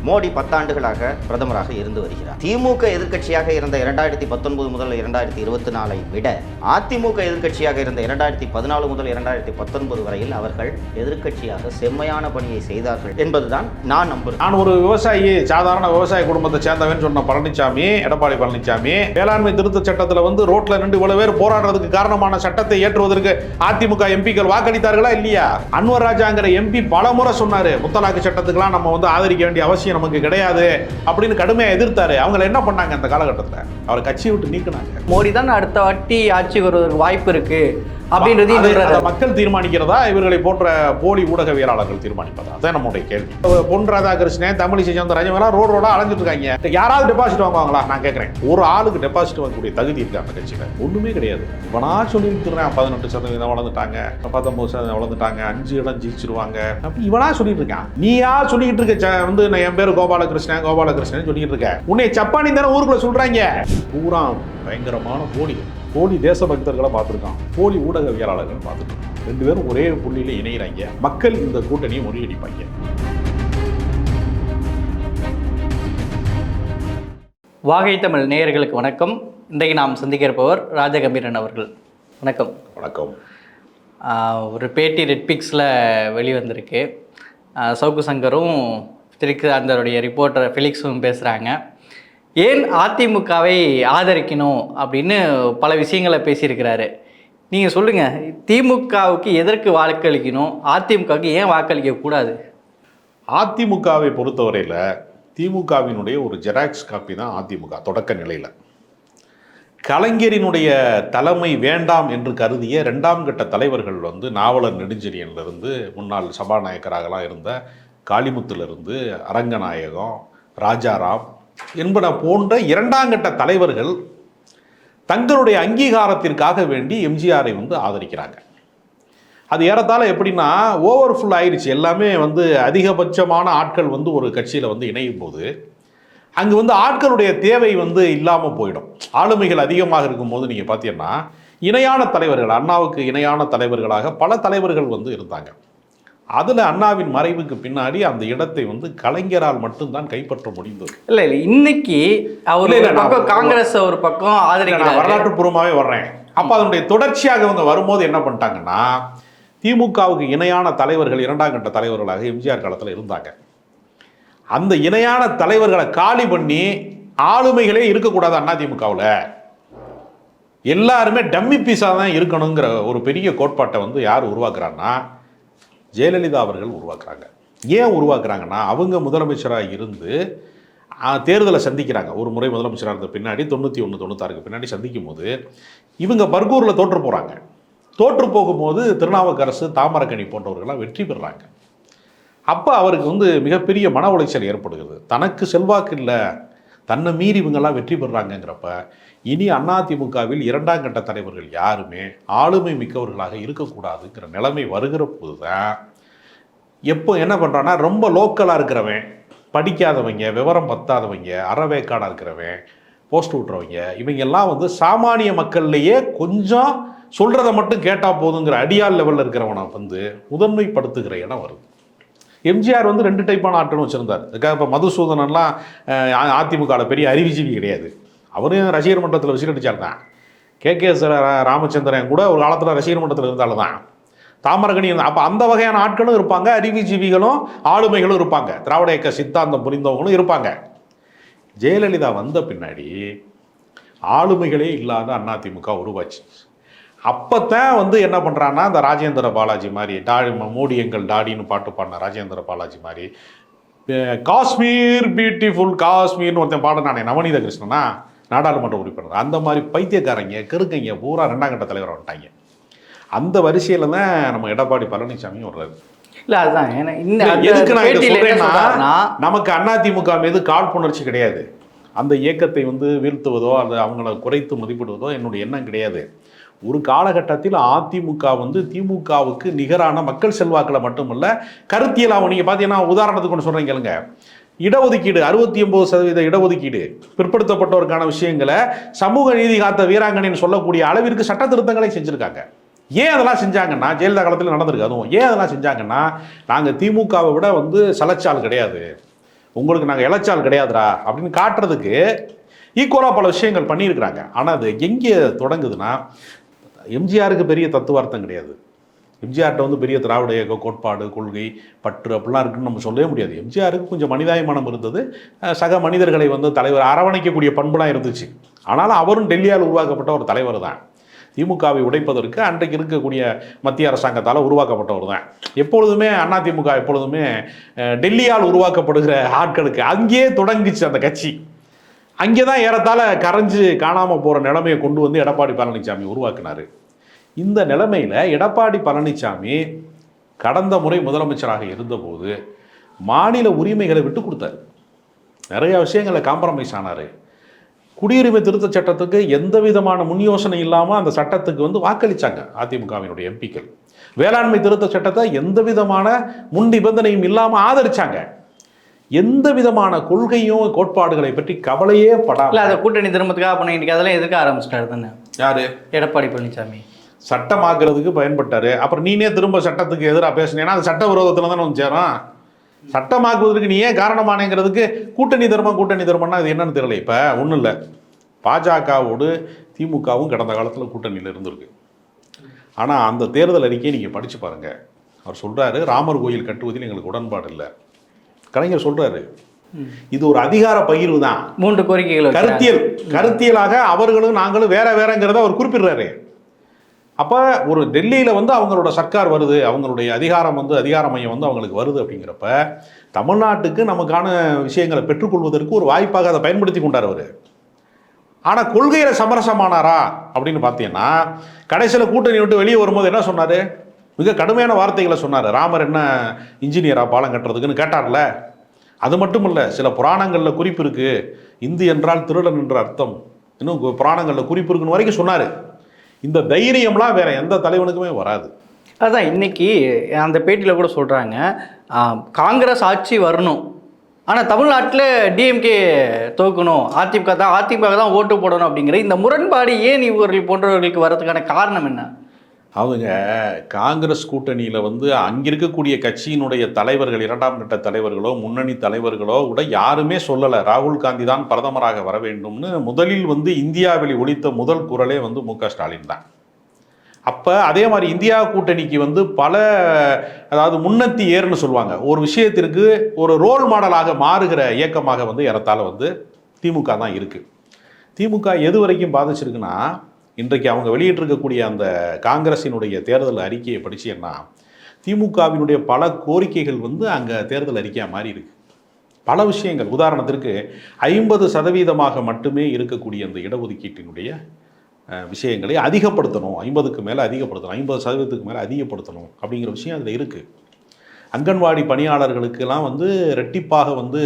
மோடி 10 ஆண்டுகளாக பிரதமராக இருந்து வருகிறார். திமுக எதிர்க்கட்சியாக இருந்த 2019 முதல் 2024 விட அதிமுக எதிர்க்கட்சியாக இருந்த 2014 முதல் 2019 வரையில் அவர்கள் எதிர்க்கட்சியாக செம்மையான பணியை செய்தார்கள் என்பதுதான் நான் நம்புகிறேன். நான் ஒரு விவசாயி, சாதாரண விவசாய குடும்பத்தை சேர்ந்தவன் சொன்ன பழனிசாமி, எடப்பாடி பழனிசாமி வேளாண்மை திருத்த சட்டத்தில் வந்து ரோட்ல நின்று இவ்வளவு பேர் போராடுறதுக்கு காரணமான சட்டத்தை ஏற்றுவதற்கு அதிமுக எம்பிக்கள் வாக்களித்தார்களா இல்லையா? அன்வர் ராஜாங்கிற எம்பி பல முறை சொன்னாரு, முத்தலாக்கு சட்டத்துக்கெல்லாம் நம்ம வந்து ஆதரிக்க வேண்டிய அவசியம் நமக்கு கிடையாது அப்படின்னு கடுமையாக எதிர்த்தாரு. அவங்க என்ன பண்ணாங்க? அந்த காலகட்டத்தில் அவரை கட்சியை விட்டு நீக்கினாங்க. மோடி தான் அடுத்த வாட்டி ஆட்சி வருவதற்கு வாய்ப்பு இருக்கு அப்படின்றது மக்கள் தீர்மானிக்கிறதா, இவர்களை போன்ற போலி ஊடகவியலாளர்கள் தீர்மானிப்பதா? அதான் நம்முடைய கேள்வி. பொன் ராதாகிருஷ்ணன், தமிழிசை சவுந்தரராஜன் ரோடா அலைஞ்சிட்டு இருக்காங்க. யாராவது டெபாசிட் வாங்குவாங்களா? நான் கேட்கிறேன். ஒரு ஆளுக்கு டெபாசிட் வாங்கக்கூடிய தகுதி இருக்கு அந்த கட்சியில? ஒண்ணுமே கிடையாது. இவனா சொல்லிட்டு 18% வளர்ந்துட்டாங்க, 19% வளர்ந்துட்டாங்க, 5 இடம் ஜெயிச்சிருவாங்க, இவனா சொல்லிட்டு இருக்கான். நீயா சொல்லிட்டு இருக்க வந்து என் பேரு கோபாலகிருஷ்ணன் சொல்லிட்டு இருக்க. உன்னை சப்பானி தானே ஊருக்குள்ள சொல்றாங்க. பூரா பயங்கரமான போலி தேசபக்தர்களை பார்த்துருக்கான், போலி ஊடகவியலாளர்கள் பார்த்துருக்கான். 2 பேரும் ஒரே புள்ளியில இணைகிறாங்க. மக்கள் இந்த கூட்டணியை முறியடிப்பாங்க. வாகை தமிழ் நேயர்களுக்கு வணக்கம். இன்றைக்கு நாம் சந்திக்க இருப்பவர் ராஜகம்பீரன் அவர்கள். வணக்கம். வணக்கம். ஒரு பேட்டி ரெட்பிக்ஸில் வெளிவந்திருக்கு. சவுக்கு சங்கரும் அதனுடைய ரிப்போர்ட்டர் ஃபெலிக்ஸும் பேசுகிறாங்க. ஏன் அதிமுகவை ஆதரிக்கணும் அப்படின்னு பல விஷயங்களை பேசியிருக்கிறாரு. நீங்கள் சொல்லுங்கள், திமுகவுக்கு எதற்கு வாக்களிக்கணும், அதிமுகவுக்கு ஏன் வாக்களிக்கக்கூடாது? அதிமுகவை பொறுத்தவரையில் திமுகவினுடைய ஒரு ஜெராக்ஸ் காப்பி தான் அதிமுக தொடக்க நிலையில். கலைஞரினுடைய தலைமை வேண்டாம் என்று கருதிய 2ஆம் கட்ட தலைவர்கள் வந்து நாவலர் நெடுஞ்செழியனிலிருந்து முன்னாள் சபாநாயகராகலாம் இருந்த காளிமுத்திலிருந்து அரங்கநாயகம், ராஜாராம் என்பன போன்ற 2ஆம் கட்ட தலைவர்கள் தங்களுடைய அங்கீகாரத்திற்காக வேண்டி எம்ஜிஆரை வந்து ஆதரிக்கிறாங்க. அது ஏறத்தாழ எப்படின்னா ஓவர்ஃபுல் ஆயிடுச்சு. எல்லாமே வந்து அதிகபட்சமான ஆட்கள் வந்து ஒரு கட்சியில் வந்து இணையும் போது அங்கே வந்து ஆட்களுடைய தேவை வந்து இல்லாமல் போயிடும். ஆளுமைகள் அதிகமாக இருக்கும்போது நீங்கள் பார்த்தீங்கன்னா இணையான தலைவர்கள், அண்ணாவுக்கு இணையான தலைவர்களாக பல தலைவர்கள் வந்து இருந்தாங்க. அதில் அண்ணாவின் மறைவுக்கு பின்னாடி அந்த இடத்தை வந்து கலைஞரால் மட்டும்தான் கைப்பற்ற முடிந்தது. இல்லை இன்னைக்கு அவர் பக்கம் காங்கிரஸ் ஒரு பக்கம் ஆதரிக்கிறார். வரலாற்று பூர்வமாகவே வர்றேன். அப்போ அதனுடைய தொடர்ச்சியாக அவங்க வரும்போது என்ன பண்ணிட்டாங்கன்னா, திமுகவுக்கு இணையான தலைவர்கள் 2ஆம் கட்ட தலைவர்களாக எம்ஜிஆர் காலத்தில் இருந்தாங்க. அந்த இணையான தலைவர்களை காலி பண்ணி ஆளுமைகளே இருக்கக்கூடாது அதிமுகவில், எல்லாருமே டம்மி பீஸாக தான் இருக்கணுங்கிற ஒரு பெரிய கோட்பாட்டை வந்து யார் உருவாக்குறாங்கன்னா ஜெயலலிதா அவர்கள் உருவாக்குறாங்க. ஏன் உருவாக்குறாங்கன்னா, அவங்க முதலமைச்சராக இருந்து தேர்தலை சந்திக்கிறாங்க. ஒரு முறை முதலமைச்சராக இருந்த பின்னாடி 91, 96 பின்னாடி சந்திக்கும் போது இவங்க பர்கூரில் தோற்று போகிறாங்க. தோற்று போகும்போது திருநாவுக்கரசு, தாமரக்கணி போன்றவர்கள்லாம் வெற்றி பெறுறாங்க. அப்போ அவருக்கு வந்து மிகப்பெரிய மன உளைச்சல் ஏற்படுகிறது. தனக்கு செல்வாக்கு இல்லை, தன்னை மீறி இவங்கெல்லாம் வெற்றி பெறுறாங்கங்கிறப்ப இனி அதிமுகவில் 2ஆம் கட்ட தலைவர்கள் யாருமே ஆளுமை மிக்கவர்களாக இருக்கக்கூடாதுங்கிற நிலைமை வருகிற போது தான் எப்போ என்ன பண்ணுறான்னா, ரொம்ப லோக்கலாக இருக்கிறவன், படிக்காதவங்க, விவரம் பத்தாதவங்க, அறவேக்காடாக இருக்கிறவன், போஸ்ட் விட்டுறவங்க, இவங்கெல்லாம் வந்து சாமானிய மக்கள்லேயே கொஞ்சம் சொல்கிறத மட்டும் கேட்டால் போதுங்கிற அடியால் லெவலில் இருக்கிறவனை வந்து முதன்மைப்படுத்துகிற இடம் வருது. எம்ஜிஆர் வந்து 2 டைப்பான ஆட்களும் வச்சுருந்தார். அதுக்காக இப்போ மதுசூதனன்லாம் அதிமுகவில் பெரிய அறிவுஜீவி கிடையாது. அவரும் ரசிகர் மன்றத்தில் விசிலடிச்சால் தான். கே.கே.எஸ். ராமச்சந்திரன் கூட ஒரு காலத்தில் ரசிகர் மன்றத்தில் இருந்தாலும் தான். தாமரகணி இருந்தால் அப்போ அந்த வகையான ஆட்களும் இருப்பாங்க, அறிவுஜீவிகளும் ஆளுமைகளும் இருப்பாங்க, திராவிட இயக்க சித்தாந்தம் புரிந்தவங்களும் இருப்பாங்க. ஜெயலலிதா வந்த பின்னாடி ஆளுமைகளே இல்லாத அதிமுக உருவாச்சு. அப்போத்தான் வந்து என்ன பண்ணுறான்னா, இந்த ராஜேந்திர பாலாஜி மாதிரி மோடி எங்கள் டாடின்னு பாட்டு பாடின ராஜேந்திர பாலாஜி மாதிரி, காஷ்மீர் பியூட்டிஃபுல் காஷ்மீர்னு ஒருத்தன் பாடினானே நவநீத கிருஷ்ணனா, நாடாளுமன்ற உறுப்பினர், அந்த மாதிரி பைத்தியக்காரங்க கிறுக்கங்க பூரா 2ஆம் கட்ட தலைவர் வந்துட்டாங்க. அந்த வரிசையில் தான் நம்ம எடப்பாடி பழனிசாமியும் வர்றாரு. இல்லை அதுதான் எதுக்கு நான் இதை சொல்றேன்னா, நமக்கு அதிமுக மீது காழ்ப்புணர்ச்சி கிடையாது. அந்த இயக்கத்தை வந்து வீழ்த்துவதோ அல்லது அவங்கள குறைத்து மதிப்பிடுவதோ என்னுடைய எண்ணம் கிடையாது. ஒரு காலகட்டத்தில் அதிமுக வந்து திமுகவுக்கு நிகரான மக்கள் செல்வாக்களை மட்டுமல்ல, கருத்தியலாகவும் நீங்கள் பார்த்தீங்கன்னா, உதாரணத்துக்கு ஒன்று சொல்கிறேன் கேளுங்க. இடஒதுக்கீடு 69% இடஒதுக்கீடு, பிற்படுத்தப்பட்டவருக்கான விஷயங்களை சமூக நீதி காத்த வீராங்கனைன்னு சொல்லக்கூடிய அளவிற்கு சட்ட திருத்தங்களை செஞ்சுருக்காங்க. ஏன் அதெல்லாம் செஞ்சாங்கன்னா, ஜெயலலிதா காலத்தில் நடந்திருக்கு. அதுவும் ஏன் அதெல்லாம் செஞ்சாங்கன்னா, நாங்கள் திமுகவை விட வந்து சலச்சால் கிடையாது, உங்களுக்கு நாங்கள் இளைச்சால் கிடையாதுடா அப்படின்னு காட்டுறதுக்கு ஈக்குவலாக பல விஷயங்கள் பண்ணியிருக்கிறாங்க. ஆனால் அது எங்கே தொடங்குதுன்னா, எம்ஜிஆருக்கு பெரிய தத்துவார்த்தம் கிடையாது. எம்ஜிஆர்கிட்ட வந்து பெரிய திராவிட இயக்க கோட்பாடு, கொள்கை, பற்று அப்படிலாம் இருக்குன்னு நம்ம சொல்லவே முடியாது. எம்ஜிஆருக்கு கொஞ்சம் மனிதாயமானம் இருந்தது, சக மனிதர்களை வந்து தலைவர் அரவணைக்கக்கூடிய பண்புலாம் இருந்துச்சு. ஆனாலும் அவரும் டெல்லியால் உருவாக்கப்பட்ட ஒரு தலைவர் தான். திமுகவை உடைப்பதற்கு அன்றைக்கு இருக்கக்கூடிய மத்திய அரசாங்கத்தால் உருவாக்கப்பட்டவர் தான். எப்பொழுதுமே அதிமுக எப்பொழுதுமே டெல்லியால் உருவாக்கப்படுகிற ஆட்களுக்கு அங்கேயே தொடங்கிச்சு அந்த கட்சி. அங்கே தான் ஏறத்தாழ கரைஞ்சு காணாமல் போகிற நிலைமையை கொண்டு வந்து எடப்பாடி பழனிசாமி உருவாக்குனார். இந்த நிலைமையில் எடப்பாடி பழனிசாமி கடந்த முறை முதலமைச்சராக இருந்தபோது மாநில உரிமைகளை விட்டு கொடுத்தாரு. நிறைய விஷயங்களை காம்ப்ரமைஸ் ஆனார். குடியுரிமை திருத்த சட்டத்துக்கு எந்த விதமான முன் யோசனை இல்லாமல் அந்த சட்டத்துக்கு வந்து வாக்களித்தாங்க அதிமுகவினுடைய எம்பிக்கள். வேளாண்மை திருத்த சட்டத்தை எந்த விதமான முன் நிபந்தனையும் இல்லாமல் ஆதரிச்சாங்க. எந்த விதமான கொள்கையும் கோட்பாடுகளை பற்றி கவலையே படாமல் அதை கூட்டணி திரும்பத்துக்காக பண்ண இன்னைக்கு அதெல்லாம் எதிர்க்க ஆரம்பிச்சிட்டாரு தானே யாரு? எடப்பாடி பழனிசாமி. சட்டமாக்குறதுக்கு பயன்பட்டாரு. அப்புறம் நீனே திரும்ப சட்டத்துக்கு எதிராக பேசினேன்னா அது சட்ட விரோதத்தில் தானே வந்து சேரும். சட்டமாக்குவதற்கு நீ ஏன் காரணமானேங்கிறதுக்கு கூட்டணி தர்மம்னா இது என்னன்னு தெரியல. இப்போ ஒன்றும் இல்லை, பாஜகவோடு திமுகவும் கடந்த காலத்தில் கூட்டணியில் இருந்திருக்கு. ஆனால் அந்த தேர்தல் அறிக்கையை நீங்கள் படித்து பாருங்கள். அவர் சொல்கிறாரு, ராமர் கோயில் கட்டுவதில் எங்களுக்கு உடன்பாடு இல்லை. கலைஞர் சொல்கிறாரு, இது ஒரு அதிகார பகிர்வு தான். 3 கோரிக்கைகள் கருத்தியலாக அவர்களும் நாங்களும் வேறங்கிறத அவர் குறிப்பிடுறாரு. அப்போ ஒரு டெல்லியில் வந்து அவங்களோட சர்க்கார் வருது, அவங்களுடைய அதிகார மையம் வந்து அவங்களுக்கு வருது. அப்படிங்கிறப்ப தமிழ்நாட்டுக்கு நமக்கான விஷயங்களை பெற்றுக்கொள்வதற்கு ஒரு வாய்ப்பாக அதை பயன்படுத்தி கொண்டார் அவர். ஆனால் கொள்கையில் சமரசமானாரா அப்படின்னு பார்த்தீங்கன்னா, கடைசியில் கூட்டணி விட்டு வெளியே வரும்போது என்ன சொன்னார்? மிக கடுமையான வார்த்தைகளை சொன்னார். ராமர் என்ன இன்ஜினியரா பாலம் கட்டுறதுக்குன்னு கேட்டார்ல. அது மட்டும் இல்லை, சில புராணங்களில் குறிப்பு இருக்குது, இந்து என்றால் திருடன் என்ற அர்த்தம், இன்னும் புராணங்களில் குறிப்பு இருக்குன்னு வரைக்கும் சொன்னார். இந்த தைரியம்லாம் வேற எந்த தலைவனுக்குமே வராது. அதுதான் இன்னைக்கு அந்த பேட்டியில் கூட சொல்கிறாங்க, காங்கிரஸ் ஆட்சி வரணும், ஆனால் தமிழ்நாட்டில் டிஎம்கே தோக்கணும், அதிமுக தான் ஓட்டு போடணும் அப்படிங்கிற இந்த முரண்பாடு ஏன் இவர்கள் போன்றவர்களுக்கு வர்றதுக்கான காரணம் என்ன? அவங்க காங்கிரஸ் கூட்டணியில் வந்து அங்கே இருக்கக்கூடிய கட்சியினுடைய தலைவர்கள், 2ஆம் கட்ட தலைவர்களோ முன்னணி தலைவர்களோ கூட யாருமே சொல்லலை ராகுல் காந்தி தான் பிரதமராக வர வேண்டும்னு. முதலில் வந்து இந்தியாவில் ஒலித்த முதல் குரலே வந்து மு.க. ஸ்டாலின் தான். அப்போ அதே மாதிரி இந்தியா கூட்டணிக்கு வந்து அதாவது முன்னத்தி ஏறுன்னு சொல்லுவாங்க, ஒரு விஷயத்திற்கு ஒரு ரோல் மாடலாக மாறுகிற இயக்கமாக வந்து ஏறத்தாழ வந்து திமுக தான் இருக்குது. திமுக எது வரைக்கும் பாதிச்சிருக்குன்னா, இன்றைக்கு அவங்க வெளியிட்டிருக்கக்கூடிய அந்த காங்கிரஸினுடைய தேர்தல் அறிக்கையை படிச்சேன்னா, திமுகவினுடைய பல கோரிக்கைகள் வந்து அங்கே தேர்தல் அறிக்கையாக மாறி இருக்கு. பல விஷயங்கள், உதாரணத்திற்கு 50% மட்டுமே இருக்கக்கூடிய அந்த இடஒதுக்கீட்டினுடைய விஷயங்களை அதிகப்படுத்தணும், 50க்கு மேலே அதிகப்படுத்தணும், 50% மேலே அதிகப்படுத்தணும் அப்படிங்கிற விஷயம் அதில் இருக்குது. அங்கன்வாடி பணியாளர்களுக்கெல்லாம் வந்து ரெட்டிப்பாக வந்து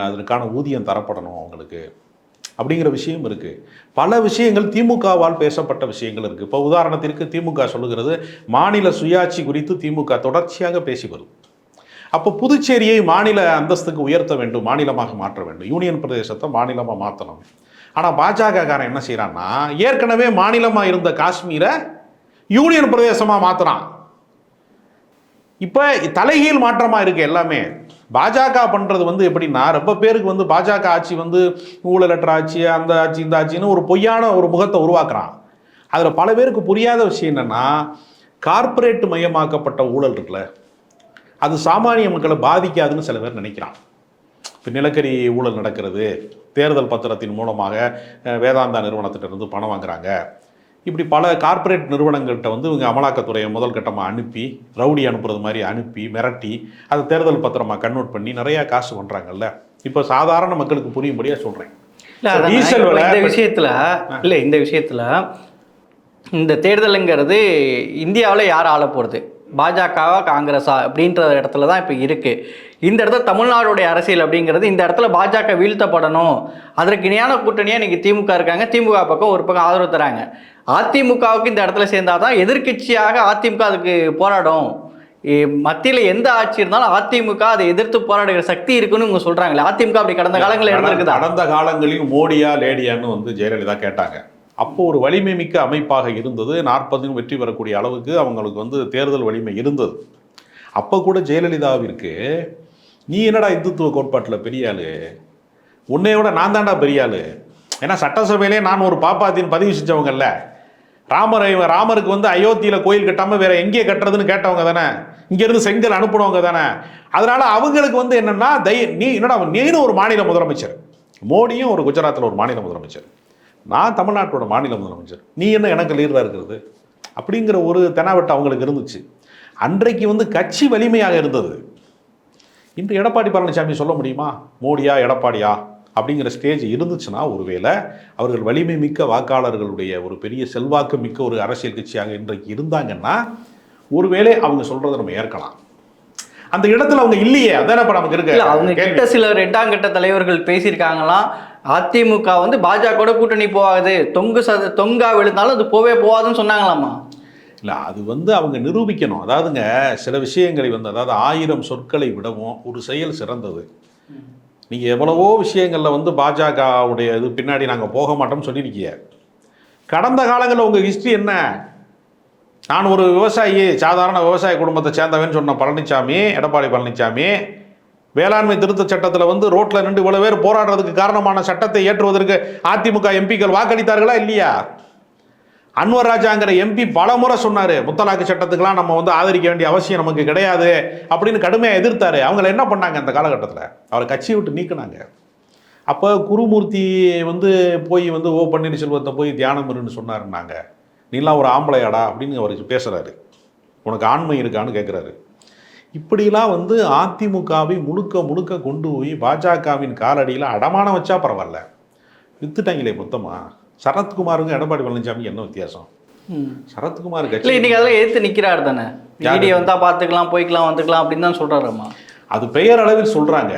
அதற்கான ஊதியம் தரப்படணும் அவங்களுக்கு அப்படிங்கிற விஷயம் இருக்குது. பல விஷயங்கள் திமுகவால் பேசப்பட்ட விஷயங்கள் இருக்குது. இப்போ உதாரணத்திற்கு திமுக சொல்லுகிறது, மாநில சுயாட்சி குறித்து திமுக தொடர்ச்சியாக பேசி வருது. அப்போ புதுச்சேரியை மாநில அந்தஸ்துக்கு உயர்த்த வேண்டும், மாநிலமாக மாற்ற வேண்டும், யூனியன் பிரதேசத்தை மாநிலமாக மாற்றணும். ஆனால் பாஜகக்காரன் என்ன செய்கிறான்னா, ஏற்கனவே மாநிலமாக இருந்த காஷ்மீரை யூனியன் பிரதேசமாக மாற்றுறான். இப்போ தலைகீழ் மாற்றமாக இருக்குது எல்லாமே. பாஜக பண்ணுறது வந்து எப்படின்னா, ரொம்ப பேருக்கு வந்து பாஜக ஆட்சி வந்து ஊழலற்ற ஆட்சி, அந்த ஆட்சி இந்த ஆட்சின்னு ஒரு பொய்யான ஒரு முகத்தை உருவாக்குறான். அதில் பல பேருக்கு புரியாத விஷயம் என்னென்னா, கார்ப்பரேட் மயமாக்கப்பட்ட ஊழல் இருக்குல்ல, அது சாமானிய மக்களை பாதிக்காதுன்னு சில பேர் நினைக்கிறான். இப்போ நிலக்கரி ஊழல் நடக்கிறது, தேர்தல் பத்திரத்தின் மூலமாக வேதாந்தா நிறுவனத்திலிருந்து பணம் வாங்குறாங்க, இப்படி பல கார்ப்பரேட் நிறுவனங்கள்கிட்ட வந்து இவங்க அமலாக்கத்துறையை முதல் கட்டமாக அனுப்பி, ரவுடி அனுப்புறது மாதிரி அனுப்பி மிரட்டி அதை தேர்தல் பத்திரமாக கன்வெர்ட் பண்ணி நிறையா காசு பண்ணுறாங்கல்ல. இப்போ சாதாரண மக்களுக்கு புரியும்படியாக சொல்கிறேன். இந்த விஷயத்தில் இந்த தேர்தலுங்கிறது இந்தியாவில் யார் ஆள போகிறது, பாஜகவா காங்கிரஸா அப்படின்ற இடத்துல தான் இப்போ இருக்குது. இந்த இடத்துல தமிழ்நாடுடைய அரசியல் அப்படிங்கிறது, இந்த இடத்துல பாஜக வீழ்த்தப்படணும், அதற்கு இணையான கூட்டணியாக இன்றைக்கி திமுக இருக்காங்க, திமுக பக்கம் ஒரு பக்கம் ஆதரவு தராங்க. அதிமுகவுக்கு இந்த இடத்துல சேர்ந்தால் தான் எதிர்கட்சியாக அதிமுக அதுக்கு போராடும். மத்தியில் எந்த ஆட்சி இருந்தாலும் அதிமுக அதை எதிர்த்து போராடுகிற சக்தி இருக்குன்னு இவங்க சொல்கிறாங்களே. அதிமுக அப்படி கடந்த காலங்களில் இருந்திருக்குது. கடந்த காலங்களில் மோடியா லேடியான்னு வந்து ஜெயலலிதா கேட்டாங்க. அப்போ ஒரு வலிமை மிக்க அமைப்பாக இருந்தது. 40 வெற்றி பெறக்கூடிய அளவுக்கு அவங்களுக்கு வந்து தேர்தல் வலிமை இருந்தது. அப்போ கூட ஜெயலலிதாவிற்கு நீ என்னடா இந்துத்துவ கோட்பாட்டில் பெரிய ஆளு, உன்னையோட நான் தாண்டா பெரிய ஆளு. ஏன்னா சட்டசபையிலே நான் ஒரு பாப்பாத்தின் பதிவு செஞ்சவங்கல்ல, ராமருக்கு வந்து அயோத்தியில் கோயில் கட்டாமல் வேற எங்கே கட்டுறதுன்னு கேட்டவங்க தானே, இங்கேருந்து செங்கல் அனுப்புனவங்க தானே. அதனால அவங்களுக்கு வந்து என்னன்னா நீ என்னடா நீனும் ஒரு மாநில முதலமைச்சர், மோடியும் ஒரு குஜராத்தில் ஒரு மாநில முதலமைச்சர், நான் தமிழ்நாட்டோட மாநில முதலமைச்சர், நீ என்ன எனக்கு லீடராக இருக்கிறது அப்படிங்கிற ஒரு தெனாவட்டு அவங்களுக்கு இருந்துச்சு. அன்றைக்கு வந்து கட்சி வலிமையாக இருந்தது. இன்று எடப்பாடி பழனிசாமி சொல்ல முடியுமா மோடியா எடப்பாடியா அப்படிங்கிற ஸ்டேஜ் இருந்துச்சுன்னா, ஒருவேளை அவர்கள் வலிமை மிக்க வாக்காளர்களுடைய ஒரு பெரிய செல்வாக்கு மிக்க ஒரு அரசியல் கட்சியாக இன்றைக்கு இருந்தாங்கன்னா, ஒருவேளை அவங்க சொல்றதை நம்ம ஏற்கலாம். அந்த இடத்துல அவங்க இல்லையே, அதான இப்ப நமக்கு இருக்கு. அவங்க கிட்ட சில இரண்டாம் கட்ட தலைவர்கள் பேசியிருக்காங்களாம், அதிமுக வந்து பாஜக கூட்டணி போகாது, தொங்கா விழுந்தாலும் அது போகாதுன்னு சொன்னாங்களாமா. இல்லை, அது வந்து அவங்க நிரூபிக்கணும். அதாவதுங்க சில விஷயங்களை வந்து, அதாவது 1000 சொற்களை விடவும் ஒரு செயல் சிறந்தது. நீங்கள் எவ்வளவோ விஷயங்களில் வந்து பாஜகவுடைய இது பின்னாடி நாங்கள் போக மாட்டோம்னு சொல்லியிருக்கீங்க. கடந்த காலங்களில் உங்கள் ஹிஸ்ட்ரி என்ன? நான் ஒரு விவசாயி, சாதாரண விவசாய குடும்பத்தை சேர்ந்தவன் சொன்ன பழனிசாமி, எடப்பாடி பழனிசாமி, வேளாண்மை திருத்த சட்டத்தில் வந்து ரோட்டில் நின்று இவ்வளோ பேர் போராடுறதுக்கு காரணமான சட்டத்தை ஏற்றுவதற்கு அதிமுக எம்பிக்கள் வாக்களித்தார்களா இல்லையா? அன்வர் ராஜாங்கிற எம்பி பல முறை சொன்னார், முத்தலாக்கு சட்டத்துக்கெல்லாம் நம்ம வந்து ஆதரிக்க வேண்டிய அவசியம் நமக்கு கிடையாது அப்படின்னு கடுமையாக எதிர்த்தாரு. அவங்கள என்ன பண்ணாங்க அந்த காலகட்டத்தில்? அவரை கட்சியை விட்டு நீக்கினாங்க. அப்போ குருமூர்த்தி வந்து போய் வந்து ஓ பன்னீர்செல்வத்தை போய் தியானம் இருன்னு சொன்னாருன்னாங்க. நீலாம் ஒரு ஆம்பளையாடா அப்படின்னு அவர் பேசுகிறாரு. உனக்கு ஆண்மை இருக்கான்னு கேட்குறாரு. இப்படிலாம் வந்து அதிமுகவை முழுக்க கொண்டு போய் பாஜகவின் காலடியில் அடமானம் வச்சா பரவாயில்ல, வித்துட்டாங்களே மொத்தமாக. சரத்குமாருங்க எடப்பாடி பழனிசாமி என்ன வித்தியாசம்? சரத்குமார் கட்சி இன்னைக்கு அதெல்லாம் எதிர்த்து நிற்கிறாரு தானே, மீடியா வந்தா பார்த்துக்கலாம், போய்க்கலாம், வந்துக்கலாம் அப்படின்னு தான் சொல்றாருமா. அது பெயர் அளவில் சொல்றாங்க.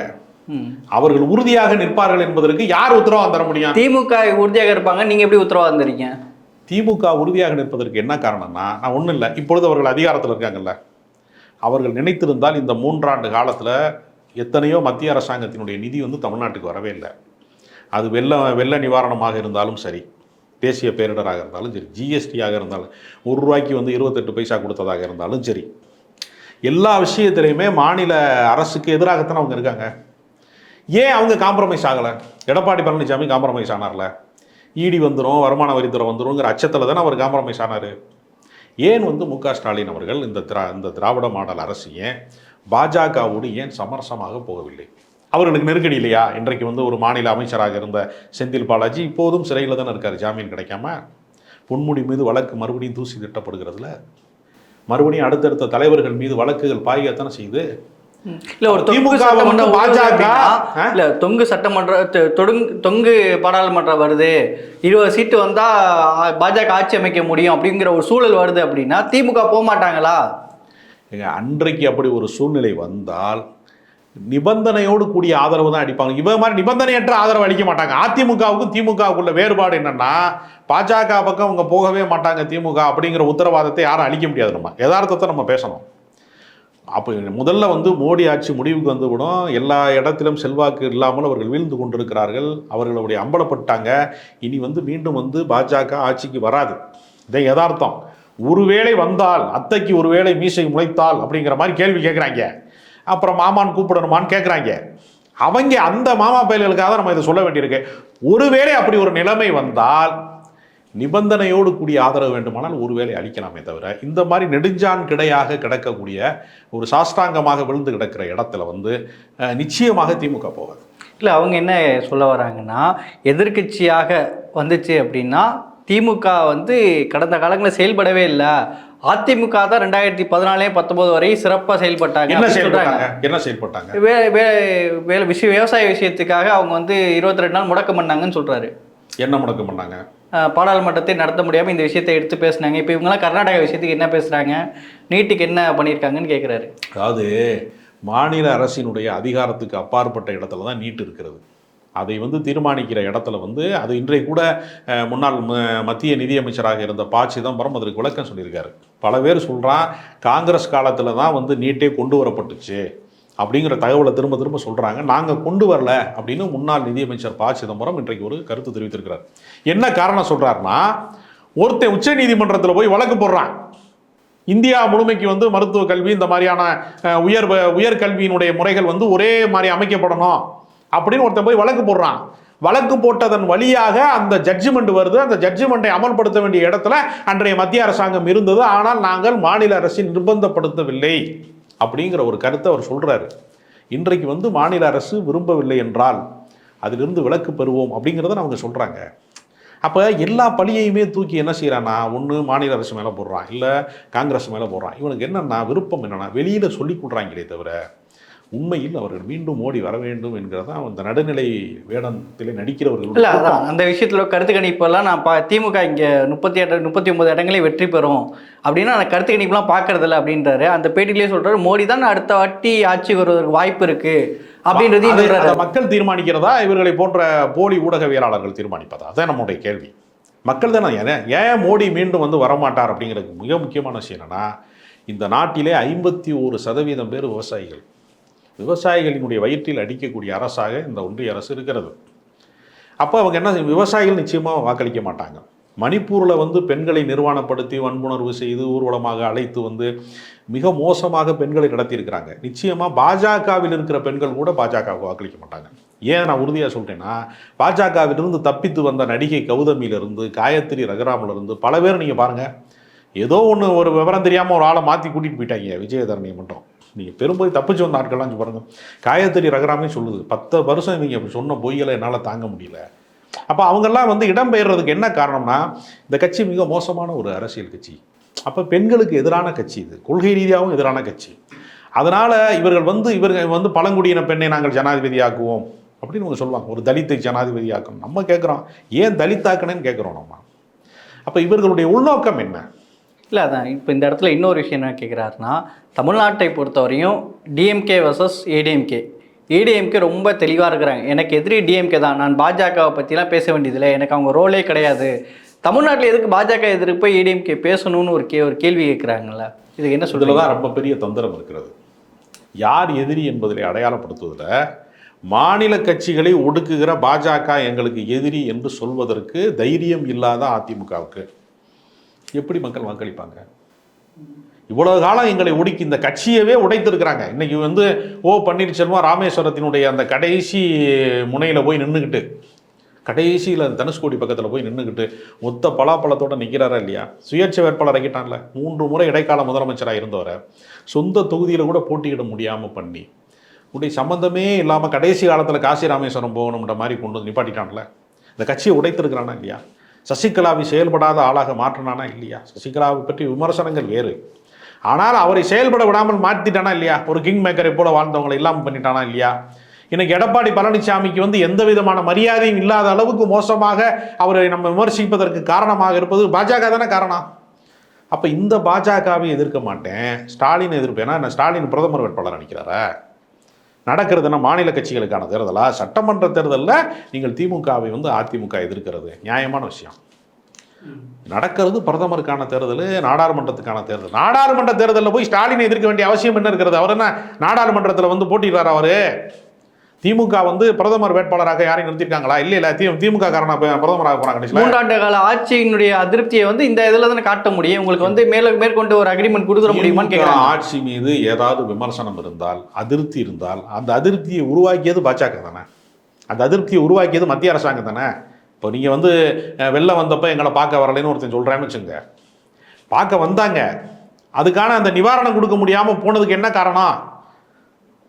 அவர்கள் உறுதியாக நிற்பார்கள் என்பதற்கு யார் உத்தரவாதம் தர முடியும்? திமுக உறுதியாக இருப்பாங்க, நீங்க எப்படி உத்தரவாதம் தரீங்க? திமுக உறுதியாக நிற்பதற்கு என்ன காரணம்னா, நான் ஒன்றும் இல்லை, இப்பொழுது அவர்கள் அதிகாரத்தில் இருக்காங்கல்ல, அவர்கள் நினைத்திருந்தால் இந்த 3 ஆண்டு காலத்தில் எத்தனையோ மத்திய அரசாங்கத்தினுடைய நிதி வந்து தமிழ்நாட்டுக்கு வரவே இல்லை. அது வெள்ள நிவாரணமாக இருந்தாலும் சரி, தேசிய பேரிடராக இருந்தாலும் சரி, ஜிஎஸ்டியாக இருந்தாலும், ₹1 வந்து 28 பைசா கொடுத்ததாக இருந்தாலும் சரி, எல்லா விஷயத்திலையுமே மாநில அரசுக்கு எதிராகத்தானே அவங்க இருக்காங்க. ஏன் அவங்க காம்ப்ரமைஸ் ஆகலை? எடப்பாடி பழனிசாமி காம்ப்ரமைஸ் ஆனார்ல, இடி வந்துடும், வருமான வரித்துறை வந்துடும்ங்கிற அச்சத்தில் தானே அவர் காம்ப்ரமைஸ் ஆனார். ஏன் வந்து மு க ஸ்டாலின் அவர்கள் இந்த திராவிட மாடல் அரசு ஏன் பாஜகவோடு ஏன் சமரசமாக போகவில்லை? அவர்களுக்கு நெருக்கடி இல்லையா? இன்றைக்கு வந்து ஒரு மாநில அமைச்சராக இருந்த செந்தில் பாலாஜி இப்போதும் சிறையில் தானே இருக்கார், ஜாமீன் கிடைக்காம. பொன்முடி மீது வழக்கு மறுபடியும் தூசி திட்டப்படுகிறதுல, மறுபடியும் அடுத்தடுத்த தலைவர்கள் மீது வழக்குகள் பாய்கத்தானே செய்யுது. இல்ல ஒரு தொங்கு சட்டமன்ற தொங்கு பாராளுமன்றம் வருது, 20 சீட்டு வந்தா பாஜக ஆட்சி அமைக்க முடியும் அப்படிங்கிற ஒரு சூழல் வருது அப்படின்னா திமுக போக மாட்டாங்களா? அன்றைக்கு அப்படி ஒரு சூழ்நிலை வந்தால் நிபந்தனையோடு கூடிய ஆதரவு தான் அடிப்பாங்க. இவ மாதிரி நிபந்தனையற்ற ஆதரவு அளிக்க மாட்டாங்க. அதிமுகவுக்கும் திமுகவுக்குள்ள வேறுபாடு என்னன்னா, பாஜக பக்கம் அவங்க போகவே மாட்டாங்க திமுக அப்படிங்கிற உத்தரவாதத்தை யாரும் அளிக்க முடியாது. நம்ம யதார்த்தத்தை நம்ம பேசணும். அப்போ முதல்ல வந்து மோடி ஆட்சி முடிவுக்கு வந்துவிடும், எல்லா இடத்திலும் செல்வாக்கு இல்லாமல் அவர்கள் வீழ்ந்து கொண்டிருக்கிறார்கள், அவர்களுடைய அம்பலப்பட்டாங்க. இனி வந்து மீண்டும் வந்து பாஜக ஆட்சிக்கு வராது, இதை யதார்த்தம். ஒருவேளை வந்தால், அத்தைக்கு ஒருவேளை மீசை முளைத்தால் அப்படிங்கிற மாதிரி கேள்வி கேட்குறாங்க. அப்புறம் மாமான்னு கூப்பிடணுமான்னு கேட்குறாங்க. அவங்க அந்த மாமா பயல்களுக்காக நம்ம இதை சொல்ல வேண்டியிருக்கு. ஒருவேளை அப்படி ஒரு நிலைமை வந்தால் நிபந்தனையோடு கூடிய ஆதரவு வேண்டுமானால் ஒருவேளை அளிக்கலாமே தவிர, இந்த மாதிரி நெடுஞ்சான் கிடையாக கிடக்கக்கூடிய ஒரு சாஷ்டாங்கமாக விழுந்து கிடக்கிற இடத்துல வந்து நிச்சயமாக திமுக போகாது. இல்லை, அவங்க என்ன சொல்ல வராங்கன்னா, எதிர்கட்சியாக வந்துச்சு அப்படின்னா திமுக வந்து கடந்த காலங்களில் செயல்படவே இல்லை, அதிமுக தான் 2014-19 வரை சிறப்பாக செயல்பட்டாங்க. என்ன செயல்பட்டாங்க? விவசாய விஷயத்துக்காக அவங்க வந்து 22 நாள் முடக்கம் பண்ணாங்கன்னு சொல்றாரு. என்ன முடக்கம் பண்ணாங்க? பாராளுமன்றத்தை நடத்த முடியாமல் இந்த விஷயத்தை எடுத்து பேசினாங்க. இப்போ இவங்கெல்லாம் கர்நாடகா விஷயத்துக்கு என்ன பேசுகிறாங்க, நீட்டுக்கு என்ன பண்ணியிருக்காங்கன்னு கேட்குறாரு. அதாவது மாநில அரசினுடைய அதிகாரத்துக்கு அப்பாற்பட்ட இடத்துல தான் நீட் இருக்கிறது. அதை வந்து தீர்மானிக்கிற இடத்துல வந்து அது இன்றைக்கு கூட முன்னாள் மத்திய நிதியமைச்சராக இருந்த ப. சிதம்பரம் அதற்கு விளக்கம் சொல்லியிருக்காரு. பல பேர் சொல்கிறான், காங்கிரஸ் காலத்தில் தான் வந்து நீட்டே கொண்டு வரப்பட்டுச்சு அப்படிங்கிற தகவலை திரும்ப திரும்ப சொல்கிறாங்க. நாங்கள் கொண்டு வரல அப்படின்னு முன்னாள் நிதியமைச்சர் ப. சிதம்பரம் இன்றைக்கு ஒரு கருத்து தெரிவித்திருக்கிறார். என்ன காரணம் சொல்கிறாருன்னா, ஒருத்தன் உச்ச நீதிமன்றத்தில் போய் வழக்கு போடுறான், இந்தியா முழுமைக்கு வந்து மருத்துவ கல்வி இந்த மாதிரியான உயர்கல்வியினுடைய முறைகள் வந்து ஒரே மாதிரி அமைக்கப்படணும் அப்படின்னு ஒருத்தன் போய் வழக்கு போடுறான். வழக்கு போட்டதன் வழியாக அந்த ஜட்ஜ்மெண்ட் வருது. அந்த ஜட்ஜ்மெண்ட்டை அமல்படுத்த வேண்டிய இடத்துல அன்றைய மத்திய அரசாங்கம் இருந்தது. ஆனால் நாங்கள் மாநில அரசை நிர்பந்தப்படுத்தவில்லை அப்படிங்கிற ஒரு கருத்தை அவர் சொல்றாரு. இன்றைக்கு வந்து மாநில அரசு விரும்பவில்லை என்றால் அதிலிருந்து விலக்கு பெறுவோம் அப்படிங்கிறத அவங்க சொல்றாங்க. அப்போ எல்லா பழியையுமே தூக்கி என்ன செய்யறான்னா, ஒன்று மாநில அரசு மேலே போடுறான், இல்லை காங்கிரஸ் மேலே போடுறான். இவனுக்கு என்னன்னா விருப்பம் என்னன்னா வெளியில் சொல்லி கொடுறாங்களே தவிர உண்மையில் அவர்கள் மீண்டும் மோடி வர வேண்டும் என்கிறதா அந்த நடுநிலை வேடத்திலே நடிக்கிறவர்கள். இல்லை, அதான் அந்த விஷயத்தில் கருத்து கணிப்பெல்லாம் நான் திமுக இங்கே 39 இடங்களே வெற்றி பெறும் அப்படின்னா அந்த கருத்து கணிப்புலாம் பார்க்கறதில்ல அப்படின்றாரு. அந்த பேட்டிலேயே சொல்றாரு மோடி தான் அடுத்த வாட்டி ஆட்சி வருவதற்கு வாய்ப்பு இருக்கு அப்படின்றது மக்கள் தீர்மானிக்கிறதா இவர்களை போன்ற போலி ஊடகவியலாளர்கள் தீர்மானிப்பதா? அதான் நம்முடைய கேள்வி. மக்கள் தானே ஏன் மோடி மீண்டும் வந்து வரமாட்டார் அப்படிங்கிறது மிக முக்கியமான விஷயம் என்னன்னா, இந்த நாட்டிலே 51% பேர் விவசாயிகள். விவசாயிகளினுடைய வயிற்றில் அடிக்கக்கூடிய அரசாக இந்த ஒன்றிய அரசு இருக்கிறது. அப்போ அவங்க என்ன, விவசாயிகள் நிச்சயமாக வாக்களிக்க மாட்டாங்க. மணிப்பூரில் வந்து பெண்களை நிர்வாணப்படுத்தி வன்புணர்வு செய்து ஊர்வலமாக அழைத்து வந்து மிக மோசமாக பெண்களை நடத்தியிருக்கிறாங்க. நிச்சயமாக பாஜகவில் இருக்கிற பெண்கள் கூட பாஜகவுக்கு வாக்களிக்க மாட்டாங்க. ஏன் நான் உறுதியாக சொல்கிறேன்னா, பாஜகவிலிருந்து தப்பித்து வந்த நடிகை கௌதமியிலிருந்து, காயத்ரி ரகுராமிலிருந்து பல பேர் நீங்கள் பாருங்கள், ஏதோ ஒன்று ஒரு விவரம் தெரியாமல் ஒரு ஆளை மாற்றி கூட்டிகிட்டு போயிட்டாங்க விஜயதரணியை மட்டும். நீங்கள் பெரும்போது தப்பிச்சு வந்த ஆட்கள்லாம் பாருங்கள். காயத்ரி ரகுராமே சொல்லுது, 10 வருஷம் இவங்க அப்படி சொன்ன பொய்களை என்னால் தாங்க முடியல. அப்போ அவங்கெல்லாம் வந்து இடம்பெயர்றதுக்கு என்ன காரணம்னா, இந்த கட்சி மிக மோசமான ஒரு அரசியல் கட்சி. அப்போ பெண்களுக்கு எதிரான கட்சி, இது கொள்கை ரீதியாகவும் எதிரான கட்சி. அதனால் இவர்கள் வந்து பழங்குடியின பெண்ணை நாங்கள் ஜனாதிபதி ஆக்குவோம் அப்படின்னு அவங்க சொல்லுவாங்க. ஒரு தலித்தை ஜனாதிபதி ஆக்கணும். நம்ம கேட்குறோம், ஏன் தலித்தாக்கணுன்னு கேட்குறோம் நம்ம. அப்போ இவர்களுடைய உள்நோக்கம் என்ன? இல்லை, அதான் இப்போ இந்த இடத்துல இன்னொரு விஷயம் என்ன கேட்குறாருன்னா, தமிழ்நாட்டை பொறுத்தவரையும் டிஎம்கே வர்சஸ் ஏடிஎம்கே ரொம்ப தெளிவாக இருக்கிறாங்க. எனக்கு எதிரி டிஎம்கே தான், நான் பாஜகவை பற்றிலாம் பேச வேண்டியதில்லை, எனக்கு அவங்க ரோலே கிடையாது. தமிழ்நாட்டில் எதுக்கு பாஜக எதிர்ப்பு போய் ஏடிஎம்கே பேசணும்னு ஒரு கேள்வி கேட்குறாங்கல்ல, இதுக்கு என்ன சொல்கிறது? தான் ரொம்ப பெரிய தந்திரம் இருக்கிறது. யார் எதிரி என்பதில் அடையாளப்படுத்துவதில் மாநில கட்சிகளை ஒடுக்குகிற பாஜக எங்களுக்கு எதிரி என்று சொல்வதற்கு தைரியம் இல்லாத அதிமுகவுக்கு எப்படி மக்கள் வாக்களிப்பாங்க? இவ்வளவு காலம் எங்களை ஒடுக்கி இந்த கட்சியவே உடைத்திருக்கிறாங்க. இன்னைக்கு வந்து பன்னீர்செல்வம் ராமேஸ்வரத்தினுடைய அந்த கடைசி முனையில் போய் நின்றுக்கிட்டு, கடைசியில் தனுஷ்கோடி பக்கத்தில் போய் நின்றுக்கிட்டு மொத்த பலாப்பழத்தோடு நிற்கிறாரா இல்லையா? சுயேட்சை வேட்பாளர் ஆகிட்டான்ல. 3 முறை இடைக்கால முதலமைச்சராக இருந்தவரை சொந்த தொகுதியில் கூட போட்டியிட முடியாமல் பண்ணி, உடைய சம்மந்தமே இல்லாமல் கடைசி காலத்தில் காசி ராமேஸ்வரம் போகணுன்ற மாதிரி கொண்டு வந்து நிப்பாட்டிட்டான்ல. இந்த கட்சியை உடைத்திருக்கிறானா இல்லையா? சசிகலாவை செயல்படாத ஆளாக மாற்றினானா இல்லையா? சசிகலாவை பற்றி விமர்சனங்கள் வேறு, ஆனால் அவரை செயல்பட விடாமல் மாற்றிட்டானா இல்லையா? ஒரு கிங் மேக்கரை போல வாழ்ந்தவங்களை இல்லாமல் பண்ணிட்டானா இல்லையா? இன்னைக்கு எடப்பாடி பழனிசாமிக்கு வந்து எந்த விதமான மரியாதையும் இல்லாத அளவுக்கு மோசமாக அவரை நம்ம விமர்சிப்பதற்கு காரணமாக இருப்பது பாஜக தானே காரணம். அப்போ இந்த பாஜகவை எதிர்க்க மாட்டேன், ஸ்டாலின் எதிர்ப்பேன்னா என்ன? ஸ்டாலின் பிரதமர் வேட்பாளர் நினைக்கிறாரா? நடக்கிறதுனா மாநில கட்சிகளுக்கான தேர்தலா? சட்டமன்ற தேர்தலில் நீங்கள் திமுகவை வந்து அதிமுக எதிர்க்கிறது நியாயமான விஷயம். நடக்கிறது பிரதமருக்கான தேர்தல், நாடாளுமன்றத்துக்கான தேர்தல். நாடாளுமன்ற தேர்தலில் போய் ஸ்டாலினை எதிர்க்க வேண்டிய அவசியம் என்ன இருக்கிறது? அவர் என்ன நாடாளுமன்றத்தில் வந்து போட்டிடுறாரு? அவர் திமுக வந்து பிரதமர் வேட்பாளராக யாரையும் நிறுத்திருக்காங்களா? இல்லை, திமுக காரனா பிரதமராக போனாங்க. 3 ஆண்டு கால ஆட்சியினுடைய அதிருப்தியை வந்து இந்த இதில் தானே காட்ட முடியும். உங்களுக்கு வந்து மேற்கொண்டு ஒரு அக்ரிமெண்ட் கொடுத்துட முடியுமான்னு கேட்குறாங்க. ஆட்சி மீது ஏதாவது விமர்சனம் இருந்தால், அதிருப்தி இருந்தால், அந்த அதிருப்தியை உருவாக்கியது பாஜக தானே, அந்த அதிருப்தியை உருவாக்கியது மத்திய அரசாங்கம் தானே. இப்போ நீங்கள் வந்து வெளில வந்தப்போ எங்களை பார்க்க வரலைன்னு ஒருத்தன் சொல்கிறேன்னு வச்சுங்க, பார்க்க வந்தாங்க, அதுக்கான அந்த நிவாரணம் கொடுக்க முடியாமல் போனதுக்கு என்ன காரணம்?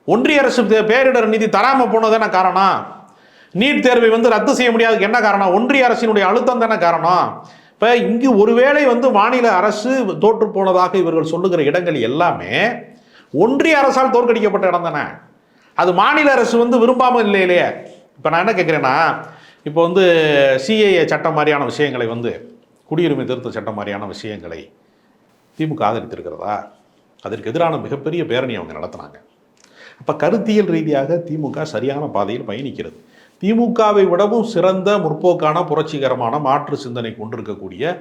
ஒன்றிய அரசு பேரிடர் நிதி தராமல் போனது காரணம். நீட் தேர்வை வந்து ரத்து செய்ய முடியாததுக்கு என்ன காரணம்? ஒன்றிய அரசினுடைய அழுத்தம் தானே காரணம். இப்போ இங்கு ஒருவேளை வந்து மாநில அரசு தோற்று போனதாக இவர்கள் சொல்லுகிற இடங்கள் எல்லாமே ஒன்றிய அரசால் தோற்கடிக்கப்பட்ட இடம் தானே. அது மாநில அரசு வந்து விரும்பாமல் இல்லையே. இப்போ நான் என்ன கேட்குறேன்னா, இப்போ வந்து சிஏஏ சட்டம் மாதிரியான விஷயங்களை வந்து, குடியுரிமை திருத்த சட்டம் மாதிரியான விஷயங்களை திமுக ஆதரித்திருக்கிறதா? அதற்கு எதிரான மிகப்பெரிய பேரணி அவங்க நடத்தினாங்க. அப்போ கருத்தியல் ரீதியாக திமுக சரியான பாதையில் பயணிக்கிறது. திமுகவை விடவும் சிறந்த முற்போக்கான புரட்சிகரமான மாற்று சிந்தனை கொண்டிருக்கக்கூடிய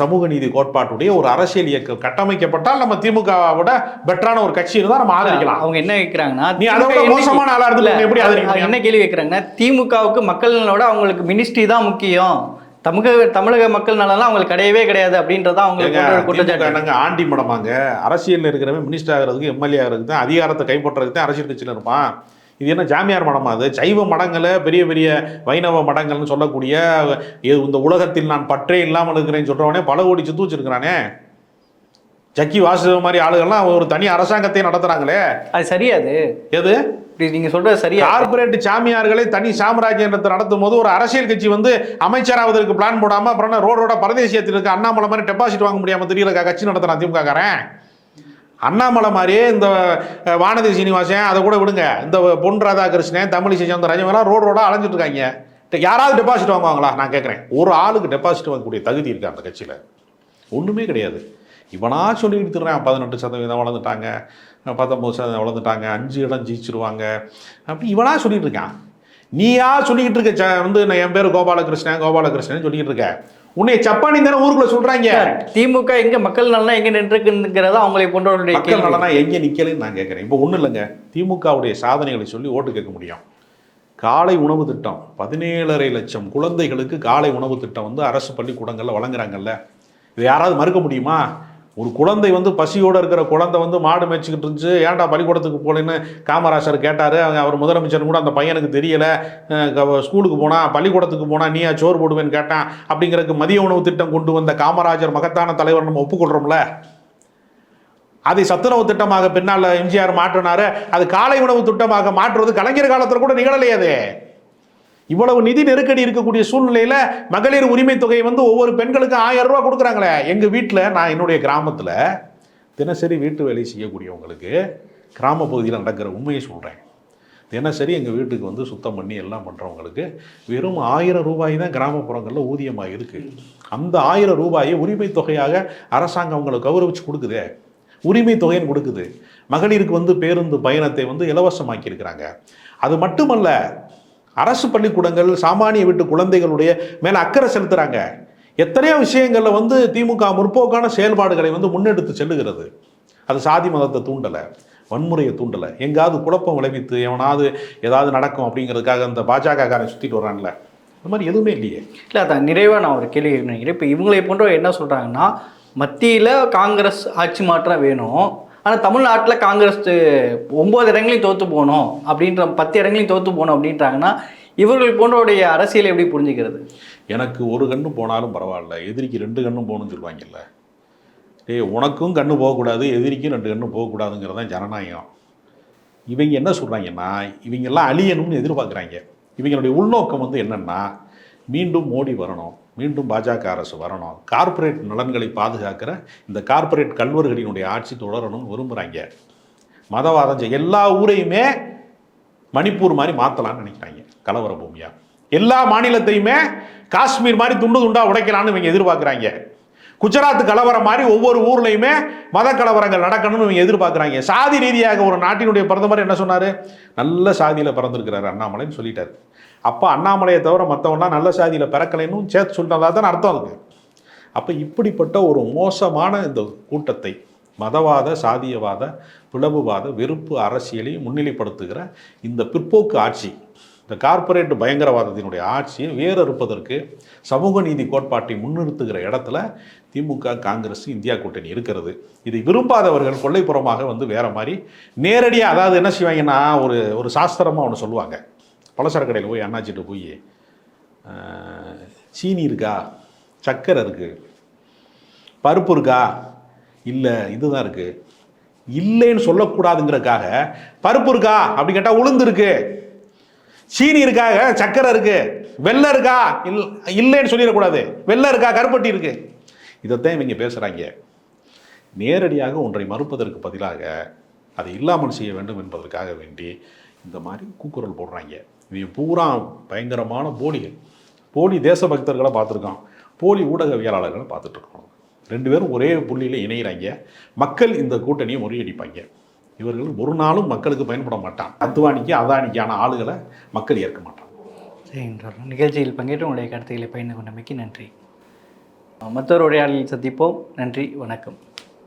சமூக நீதி கோட்பாட்டுடைய ஒரு அரசியல் இயக்கம் கட்டமைக்கப்பட்டால் நம்ம திமுகவை விட பெட்டரான ஒரு கட்சி இருந்தால் நம்ம ஆதரிக்கலாம். அவங்க என்ன கேட்குறாங்கன்னா, நீ அதை விட மோசமான ஆளா இருந்து எப்படி ஆதரிக்கலாம்? என்ன கேள்வி கேட்குறாங்கன்னா, திமுகவுக்கு மக்களோட அவங்களுக்கு மினிஸ்ட்ரி தான் முக்கியம், தமிழக மக்கள் நலன்லாம் அவங்களுக்கு கிடையவே கிடையாது அப்படின்றதான் அவங்களுக்கு குற்றச்சாட்டு. என்னங்க ஆண்டி மடமாங்க, அரசியலில் இருக்கிறவன் மினிஸ்டர் ஆகிறதுக்கு எம்எல்ஏ ஆகிறதுக்கு தான், அதிகாரத்தை கைப்பற்றுறதுக்கு தான் அரசியல் கட்சியில் இருப்பான். இது என்ன ஜாமியார் மடமா? அது சைவ மடங்களை பெரிய பெரிய வைணவ மடங்கள்னு சொல்லக்கூடிய இந்த உலகத்தில் நான் பற்றே இல்லாமல் இருக்கிறேன்னு சொல்கிறவனே பல கோடி சொத்து வச்சிருக்கிறானே. ஜக்கி வாசுதேவ மாதிரி ஆளுகள்லாம் ஒரு தனி அரசாங்கத்தை நடத்துறாங்களே, அது சரியாது? எது நீங்க சொல்றது சரியா? கார்பரேட் சாமியார்களை தனி சாம்ராஜ்யத்தை நடத்தும் போது ஒரு அரசியல் கட்சி வந்து அமைச்சராவதற்கு பிளான் போடாம அப்புறம் ரோடோட பரதேசியத்தில் இருக்க அண்ணாமலை மாதிரி டெபாசிட் வாங்க முடியாம தெரியல கட்சி நடத்துறான் திமுக காரன். அண்ணாமலை மாதிரியே இந்த வானதி சீனிவாசன் அதை கூட விடுங்க, இந்த பொன் ராதாகிருஷ்ணன், தமிழிசை சவுந்தரராஜன் எல்லாம் ரோடோட அலைஞ்சிட்டு இருக்காங்க. யாராவது டெபாசிட் வாங்குவாங்களா? நான் கேட்குறேன். ஒரு ஆளுக்கு டெபாசிட் வாங்கக்கூடிய தகுதி இருக்கா அந்த கட்சியில்? ஒன்றுமே கிடையாது. இவனா சொல்லிக்கிட்டு இருக்கிறேன் 18% வளர்ந்துட்டாங்க, 19% வளர்ந்துட்டாங்க, 5 இடம் ஜெயிச்சிருவாங்க அப்படி இவனா சொல்லிட்டு இருக்கான். நீயா சொல்லிக்கிட்டு இருக்க வந்து நான் என் பேர் கோபாலகிருஷ்ணன் சொல்லிக்கிட்டு இருக்க. உன்னை சப்பானி தானே ஊருக்குள்ள சொல்றாங்க. திமுக எங்க மக்கள் நலனா எங்க நின்றுக்குங்கிறதா அவங்களை போன்றவர்களுடைய மக்கள் நலனா எங்க நிக்கலன்னு நான் கேட்கிறேன். இப்போ ஒன்றும் இல்லைங்க, திமுகவுடைய சாதனைகளை சொல்லி ஓட்டு கேட்க முடியும். காலை உணவு திட்டம் 17.5 லட்சம் குழந்தைகளுக்கு காலை உணவு திட்டம் வந்து அரசு பள்ளிக்கூடங்களில் வழங்குறாங்கல்ல. இது யாராவது மறுக்க முடியுமா? ஒரு குழந்தை வந்து பசியோடு இருக்கிற குழந்தை வந்து மாடு மேய்ச்சிக்கிட்டு இருந்துச்சு, ஏன்டா பள்ளிக்கூடத்துக்கு போலேன்னு காமராஜர் கேட்டார். அவர் முதலமைச்சர் கூட அந்த பையனுக்கு தெரியலை, ஸ்கூலுக்கு போனால் பள்ளிக்கூடத்துக்கு போனால் நீயா சோறு போடுவேன்னு கேட்டான். அப்படிங்கிறதுக்கு மதிய உணவு திட்டம் கொண்டு வந்த காமராஜர் மகத்தான தலைவர் நம்ம ஒப்புக்கொள்கிறோம்ல. அதை சத்துணவு திட்டமாக பின்னால் எம்ஜிஆர் மாற்றினார். அது காலை உணவு திட்டமாக மாற்றுவது கலைஞர் காலத்தில் கூட நிகழலையாது. இவ்வளவு நிதி நெருக்கடி இருக்கக்கூடிய சூழ்நிலையில் மகளிர் உரிமை தொகை வந்து ஒவ்வொரு பெண்களுக்கும் 1000 ரூபா கொடுக்குறாங்களே. எங்கள் வீட்டில் நான் என்னுடைய கிராமத்தில் தினசரி வீட்டு வேலை செய்யக்கூடியவங்களுக்கு கிராம பகுதியில் நடக்கிற உண்மையை சொல்கிறேன். தினசரி எங்கள் வீட்டுக்கு வந்து சுத்தம் பண்ணி எல்லாம் பண்ணுறவங்களுக்கு வெறும் 1000 ரூபாய் தான் கிராமப்புறங்களில் ஊதியமாக இருக்குது. அந்த 1000 ரூபாயை உரிமை தொகையாக அரசாங்கம் அவங்களுக்கு கௌரவிச்சு கொடுக்குதே, உரிமை தொகைன்னு கொடுக்குது. மகளிருக்கு வந்து பேருந்து பயணத்தை வந்து இலவசமாக்கி இருக்கிறாங்க. அது மட்டுமல்ல, அரசு பள்ளிக்கூடங்கள் சாமானிய வீட்டு குழந்தைகளுடைய மேலே அக்கறை செலுத்துகிறாங்க. எத்தனையோ விஷயங்களில் வந்து திமுக முற்போக்கான செயல்பாடுகளை வந்து முன்னெடுத்து செல்லுகிறது. அது சாதி மதத்தை தூண்டலை, வன்முறையை தூண்டலை, எங்காவது குழப்பம் விளைவித்து எவனாவது ஏதாவது நடக்கும் அப்படிங்கிறதுக்காக அந்த பாஜக காரன் சுற்றிட்டு வர்றான்ல, அந்த மாதிரி எதுவுமே இல்லையே. இல்லை, அதான் நிறைவாக நான் ஒரு கேள்வி நினைக்கிறேன். இப்போ இவங்களை போன்ற என்ன சொல்கிறாங்கன்னா, மத்தியில் காங்கிரஸ் ஆட்சி மாற்றம் வேணும், ஆனால் தமிழ்நாட்டில் காங்கிரஸ் 9 இடங்களையும் தோற்று போகணும் அப்படின்ற 10 இடங்களையும் தோற்று போகணும் அப்படின்றாங்கன்னா இவர்கள் போன்றவுடைய அரசியலை எப்படி புரிஞ்சுக்கிறது? எனக்கு ஒரு கண்ணு போனாலும் பரவாயில்ல, எதிரிக்கு 2 கண்ணும் போகணும்னு சொல்லுவாங்கல்ல. உனக்கும் கண்ணு போகக்கூடாது, எதிரிக்கும் 2 கண்ணும் போகக்கூடாதுங்கிறது தான் ஜனநாயகம். இவங்க என்ன சொல்கிறாங்கன்னா, இவங்கெல்லாம் அழியணும்னு எதிர்பார்க்குறாங்க. இவங்களுடைய உள்நோக்கம் வந்து என்னென்னா, மீண்டும் மோடி வரணும், மீண்டும் பாஜக அரசு வரணும், கார்ப்பரேட் நலன்களை பாதுகாக்கிற இந்த கார்ப்பரேட் கல்வர்களினுடைய ஆட்சி தொடரணும்னு விரும்புகிறாங்க. மதவாதம் எல்லா ஊரையுமே மணிப்பூர் மாதிரி மாற்றலான்னு நினைக்கிறாங்க, கலவர பூமியா. எல்லா மாநிலத்தையுமே காஷ்மீர் மாதிரி துண்டு துண்டாக உடைக்கலான்னு இவங்க எதிர்பார்க்குறாங்க. குஜராத் கலவரம் மாதிரி ஒவ்வொரு ஊர்லையுமே மத கலவரங்கள் நடக்கணும்னு இவங்க எதிர்பார்க்குறாங்க. சாதி ரீதியாக ஒரு நாட்டினுடைய பிரதமர் என்ன சொன்னார்? நல்ல சாதியில் பிறந்திருக்கிறார் அண்ணாமலைன்னு சொல்லிட்டார். அப்போ அண்ணாமலையை தவிர மற்றவங்களாம் நல்ல சாதியில் பிறக்கலைன்னு சேர்த்து சொல்லிட்டதா தான் அர்த்தம் அதுக்கு. அப்போ இப்படிப்பட்ட ஒரு மோசமான இந்த கூட்டத்தை, மதவாத, சாதியவாத, பிளவுவாத, வெறுப்பு அரசியலை முன்னிலைப்படுத்துகிற இந்த பிற்போக்கு ஆட்சி, இந்த கார்ப்பரேட் பயங்கரவாதத்தினுடைய ஆட்சியை வேறறுப்பதற்கு சமூக நீதி கோட்பாட்டை முன்னிறுத்துகிற இடத்துல திமுக, காங்கிரஸ், இந்தியா கூட்டணி இருக்கிறது. இதை விரும்பாதவர்கள் கொள்ளைப்புறமாக வந்து வேற மாதிரி நேரடியாக, அதாவது என்ன செய்வாங்கன்னா, ஒரு சாஸ்திரமாக ஒன்று சொல்லுவாங்க. பலசர கடையில் போய் அண்ணாச்சிட்டு போய் சீனி இருக்கா, சக்கரை இருக்குது, பருப்பு இருக்கா, இல்லை இதுதான் இருக்குது, இல்லைன்னு சொல்லக்கூடாதுங்கிறதுக்காக பருப்பு இருக்கா அப்படி கேட்டால் உளுந்து இருக்கு, சீனி இருக்காக சக்கரை இருக்கு, வெள்ளை இருக்கா இல்லைன்னு சொல்லிடக்கூடாது, வெள்ளை இருக்கா கருப்பட்டி இருக்கு. இதைத்தான் இவங்க பேசுகிறாங்க. நேரடியாக ஒன்றை மறுப்பதற்கு பதிலாக அதை இல்லாமல் செய்ய வேண்டும் என்பதற்காக வேண்டி இந்த மாதிரி கூக்குரல் போடுறாங்க. இவங்க பூரா பயங்கரமான போலிகள், போலி தேசபக்தர்களை பார்த்துருக்கோம், போலி ஊடகவியலாளர்களை பார்த்துட்ருக்கோம். 2 பேரும் ஒரே புள்ளியில் இணைகிறாங்க. மக்கள் இந்த கூட்டணியை முறியடிப்பாங்க. இவர்கள் ஒரு நாளும் மக்களுக்கு பயன்பட மாட்டான். அத்வானிக்கு அதானிக்கான ஆளுகளை மக்கள் ஏற்க மாட்டான். சரி, நிகழ்ச்சியில் பங்கேற்று உங்களுடைய கருத்துக்களை பகிர்ந்து கொண்டமைக்கு நன்றி. மற்றொரு உரையாடலில் சந்திப்போம். நன்றி, வணக்கம்.